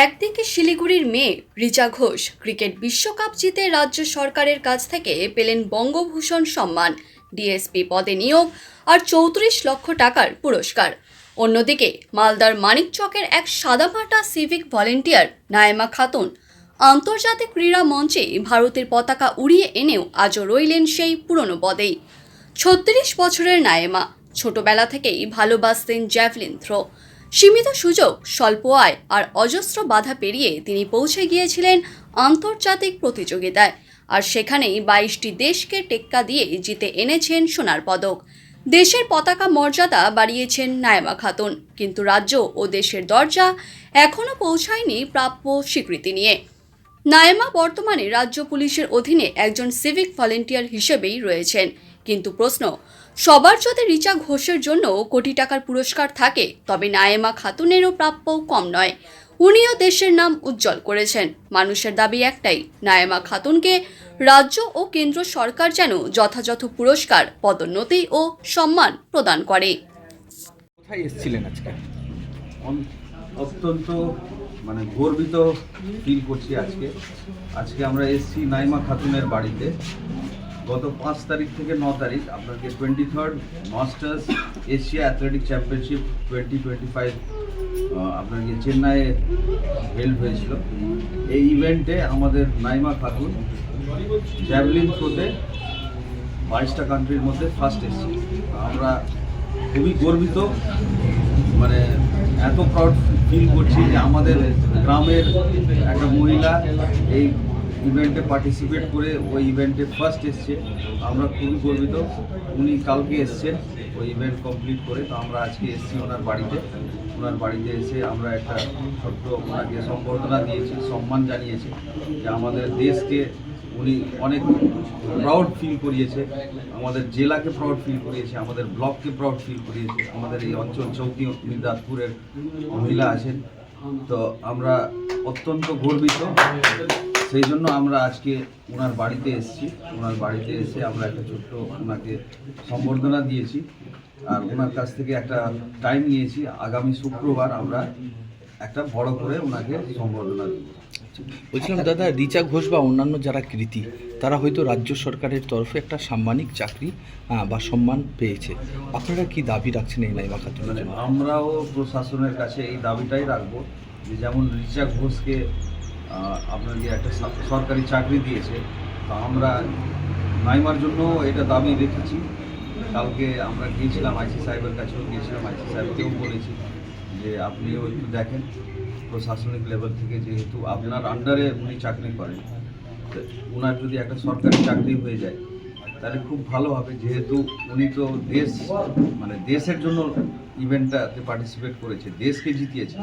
একদিকে শিলিগুড়ির মেয়ে রিচা ঘোষ ক্রিকেট বিশ্বকাপ জিতে রাজ্য সরকারের কাছ থেকে পেলেন বঙ্গভূষণ সম্মান, ডিএসপি পদে নিয়োগ আর ৩৪ লক্ষ টাকার পুরস্কার। অন্যদিকে মালদার মানিকচকের এক সাদামাটা সিভিক ভলেন্টিয়ার নায়েমা খাতুন আন্তর্জাতিক ক্রীড়া মঞ্চে ভারতের পতাকা উড়িয়ে এনেও আজও রইলেন সেই পুরনো পদেই। ৩৬ বছরের নায়েমা ছোটবেলা থেকেই ভালোবাসতেন জ্যাভলিন থ্রো। সীমিত সুযোগ, স্বল্প আয় আর অজস্র বাধা পেরিয়ে তিনি পৌঁছে গিয়েছিলেন আন্তর্জাতিক প্রতিযোগিতায়, আর সেখানেই ২২টি দেশকে টেক্কা দিয়ে জিতে এনেছেন সোনার পদক। দেশের পতাকা মর্যাদা বাড়িয়েছেন নায়েমা খাতুন, কিন্তু রাজ্য ও দেশের দরজা এখনও পৌঁছায়নি প্রাপ্য স্বীকৃতি নিয়ে। নায়েমা বর্তমানে রাজ্য পুলিশের অধীনে একজন সিভিক ভলেন্টিয়ার হিসেবেই রয়েছেন, কিন্তু প্রশ্ন, সবার যদি রিচা ঘোষের জন্য কোটি টাকার পুরস্কার থাকে, তবে নায়েমা খাতুনেরও প্রাপ্য কম নয়। উনিও দেশের নাম উজ্জ্বল করেছেন। মানুষের দাবি একটাই, নায়েমা খাতুনকে রাজ্য ও কেন্দ্র সরকার যেন যথাযথ পুরস্কার, পদোন্নতি ও সম্মান প্রদান করে। কোথায় এসেছিলেন আজকে? অত্যন্ত গর্বিত ফিল করছি আজকে আমরা এসেছি নাইমা খাতুনের বাড়িতে। গত 5 তারিখ থেকে 9 তারিখ আপনাকে 23rd masters Asia athletic championship 2025 আপনাকে চেন্নাইয়ে হেল্ড হয়েছিল। এই ইভেন্টে আমাদের নাইমা খাতুন জ্যাভলিন থ্রোতে 22টা কান্ট্রির মধ্যে ফার্স্ট এসেছি। আমরা খুবই গর্বিত, এত প্রাউড ফিল করছি যে আমাদের গ্রামের একটা মহিলা এই ইভেন্টে পার্টিসিপেট করে ওই ইভেন্টে ফার্স্ট এসছে। আমরা খুবই গর্বিত। উনি কালকে এসছেন ওই ইভেন্ট কমপ্লিট করে, তো আমরা আজকে এসেছি ওনার বাড়িতে এসে আমরা একটা ছোট্ট ওনাকে সম্বর্ধনা দিয়েছি, সম্মান জানিয়েছি যে আমাদের দেশকে উনি অনেক প্রাউড ফিল করিয়েছে, আমাদের জেলাকে প্রাউড ফিল করিয়েছে, আমাদের ব্লককে প্রাউড ফিল করিয়েছে। আমাদের এই অঞ্চল চৌকি মির্জাপুরের মহিলা আছেন, তো আমরা অত্যন্ত গর্বিত। সেই জন্য আমরা আজকে ওনার বাড়িতে এসেছি। ওনার বাড়িতে এসে আমরা একটা ছোট্ট ওনাকে সম্বর্ধনা দিয়েছি, আর ওনার কাছ থেকে একটা টাইম নিয়েছি। আগামী শুক্রবার আমরা একটা বড় করে ওনাকে সম্বর্ধনা দেব। বলছিলাম দাদা, রিচা ঘোষ বা অন্যান্য যারা কৃতী, তারা হয়তো রাজ্য সরকারের তরফে একটা সাম্মানিক চাকরি বা সম্মান পেয়েছে। আপনারা কি দাবি রাখছেন এই নাইমা খাতুনের জন্য? আমরাও প্রশাসনের কাছে এই দাবিটাই রাখবো যে যেমন রিচা ঘোষকে আপনাকে একটা সরকারি চাকরি দিয়েছে, তো আমরা নাইমার জন্য এটা দাবি রেখেছি। কালকে আমরা গিয়েছিলাম আইসি সাহেবের কাছেও গিয়েছিলাম, আইসি সাহেবকেও বলেছি যে আপনিও একটু দেখেন প্রশাসনিক লেভেল থেকে, যেহেতু আপনার আন্ডারে উনি চাকরি করেন, তো ওনার যদি একটা সরকারি চাকরি হয়ে যায় তাহলে খুব ভালো হবে। যেহেতু উনি তো দেশের জন্য ইভেন্টটাতে পার্টিসিপেট করেছে, দেশকে জিতিয়েছে।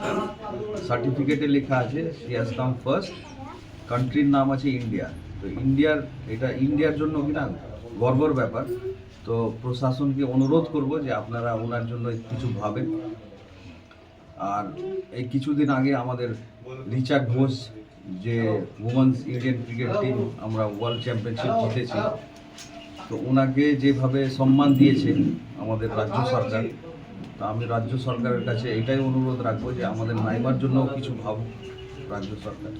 সার্টিফিকেটে লেখা আছে শি হ্যাজ কাম ফার্স্ট, কান্ট্রির নাম আছে ইন্ডিয়া। তো ইন্ডিয়ার জন্য কিনা গর্বর ব্যাপার। তো প্রশাসনকে অনুরোধ করব যে আপনারা ওনার জন্য কিছু ভাবেন। আর এই কিছুদিন আগে আমাদের রিচা ঘোষ যে উমেন্স ইন্ডিয়ান ক্রিকেট টিম আমরা ওয়ার্ল্ড চ্যাম্পিয়নশিপ জিতেছি, তো ওনাকে যেভাবে সম্মান দিয়েছে আমাদের রাজ্য সরকার, তো আমি রাজ্য সরকারের কাছে এটাই অনুরোধ রাখবো যে আমাদের নাইমার জন্য কিছু ভাবুক রাজ্য সরকার।